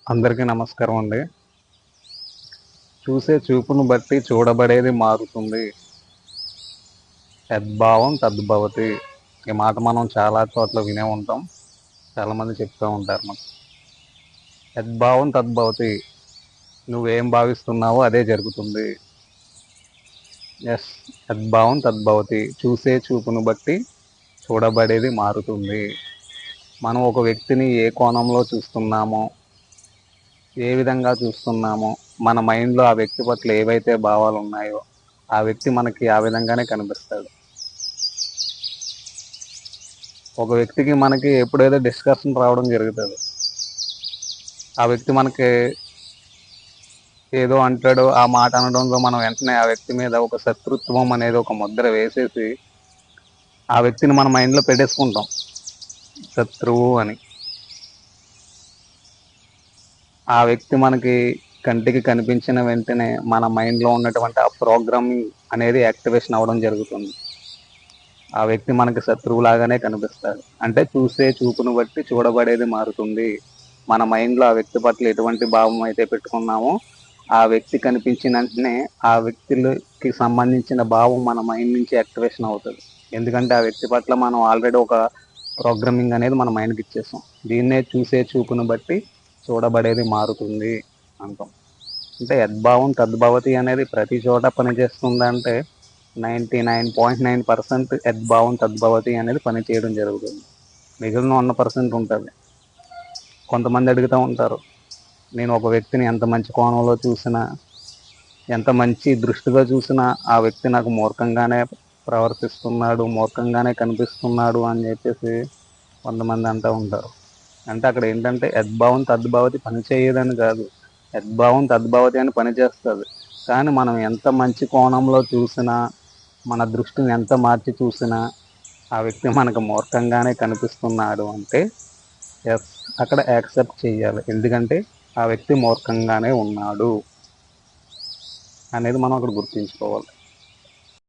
అందరికీ నమస్కారం అండి. చూసే చూపును బట్టి చూడబడేది మారుతుంది. యద్భావం తద్భవతి. ఈ మాట మనం చాలా చోట్ల వినే ఉంటాం. చాలామంది చెప్తూ ఉంటారు మనకు. యద్భావం తద్భవతి. నువ్వేం భావిస్తున్నావో అదే జరుగుతుంది. ఎస్, యద్భావం తద్భవతి. చూసే చూపును బట్టి చూడబడేది మారుతుంది. మనం ఒక వ్యక్తిని ఏ కోణంలో చూస్తున్నామో, ఏ విధంగా చూస్తున్నామో, మన మైండ్లో ఆ వ్యక్తి పట్ల ఏవైతే భావాలు ఉన్నాయో ఆ వ్యక్తి మనకి ఆ విధంగానే కనిపిస్తాడు. ఒక వ్యక్తికి మనకి ఎప్పుడైతే డిస్కషన్ రావడం జరుగుతుంది, ఆ వ్యక్తి మనకి ఏదో అంటాడు, ఆ మాట అనడంలో మనం వెంటనే ఆ వ్యక్తి మీద ఒక శత్రుత్వం అనేది ఒక ముద్ర వేసేసి ఆ వ్యక్తిని మన మైండ్లో పెట్టేసుకుంటాం, శత్రువు అని. ఆ వ్యక్తి మనకి కంటికి కనిపించిన వెంటనే మన మైండ్లో ఉన్నటువంటి ఆ ప్రోగ్రామింగ్ అనేది యాక్టివేషన్ అవ్వడం జరుగుతుంది. ఆ వ్యక్తి మనకి శత్రువులాగానే కనిపిస్తాడు. అంటే చూసే చూపును బట్టి చూడబడేది మారుతుంది. మన మైండ్లో ఆ వ్యక్తి పట్ల ఎటువంటి భావం అయితే పెట్టుకున్నామో ఆ వ్యక్తి కనిపించిన వెంటనే ఆ వ్యక్తికి సంబంధించిన భావం మన మైండ్ నుంచి యాక్టివేషన్ అవుతుంది. ఎందుకంటే ఆ వ్యక్తి పట్ల మనం ఆల్రెడీ ఒక ప్రోగ్రామింగ్ అనేది మన మైండ్కి ఇచ్చేసాం. దీన్నే చూసే చూపును బట్టి చూడబడేది మారుతుంది అంటాం. అంటే యద్భావం తద్భవతి అనేది ప్రతి చోట పనిచేస్తుందంటే 99.9% యద్భావం తద్భవతి అనేది పని చేయడం జరుగుతుంది. మిగిలిన 1% ఉంటుంది. కొంతమంది అడుగుతూ ఉంటారు, నేను ఒక వ్యక్తిని ఎంత మంచి కోణంలో చూసినా, ఎంత మంచి దృష్టిగా చూసినా ఆ వ్యక్తి నాకు మూర్ఖంగానే ప్రవర్తిస్తున్నాడు, మూర్ఖంగానే కనిపిస్తున్నాడు అని చెప్పేసి కొంతమంది అంటూ ఉంటారు. అంటే అక్కడ ఏంటంటే యద్భావం తద్భవతి పని చేయదని కాదు, యద్భావం తద్భవతి అని పనిచేస్తుంది. కానీ మనం ఎంత మంచి కోణంలో చూసినా, మన దృష్టిని ఎంత మార్చి చూసినా ఆ వ్యక్తి మనకు మూర్ఖంగానే కనిపిస్తున్నాడు అంటే ఎస్, అక్కడ యాక్సెప్ట్ చేయాలి. ఎందుకంటే ఆ వ్యక్తి మూర్ఖంగానే ఉన్నాడు అనేది మనం అక్కడ గుర్తుంచుకోవాలి.